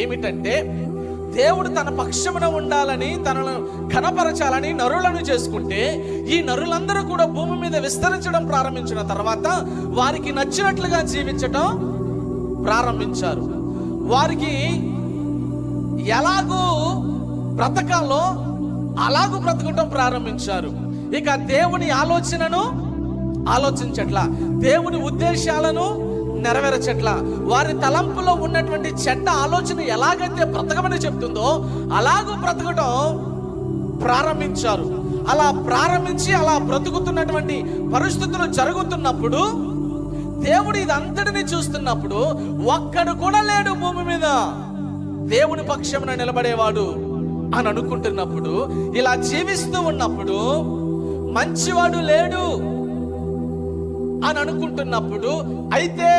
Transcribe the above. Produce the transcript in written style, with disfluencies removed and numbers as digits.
ఏమిటంటే దేవుడు తన పక్షమున ఉండాలని, తనను ఘనపరచాలని నరులను చేసుకుంటే, ఈ నరులందరూ కూడా భూమి మీద విస్తరించడం ప్రారంభించిన తర్వాత వారికి నచ్చినట్లుగా జీవించటం ప్రారంభించారు. వారికి ఎలాగూ బ్రతకాలో అలాగూ బ్రతకటం ప్రారంభించారు. ఇక దేవుని ఆలోచనను ఆలోచించట్లా, దేవుని ఉద్దేశాలను నెరవేర్చట్లా. వారి తలంపులో ఉన్నటువంటి చెడ్డ ఆలోచన ఎలాగైతే బ్రతకమని చెప్తుందో అలాగూ బ్రతకటం ప్రారంభించారు. అలా ప్రారంభించి అలా బ్రతుకుతున్నటువంటి పరిస్థితులు జరుగుతున్నప్పుడు, దేవుడు ఇదంతటిని చూస్తున్నప్పుడు ఒక్కడు కూడా లేడు భూమి మీద దేవుని పక్షమున నిలబడేవాడు అని అనుకుంటున్నప్పుడు, ఇలా జీవిస్తూ ఉన్నప్పుడు మంచివాడు లేడు అని అనుకుంటున్నప్పుడు, అయితే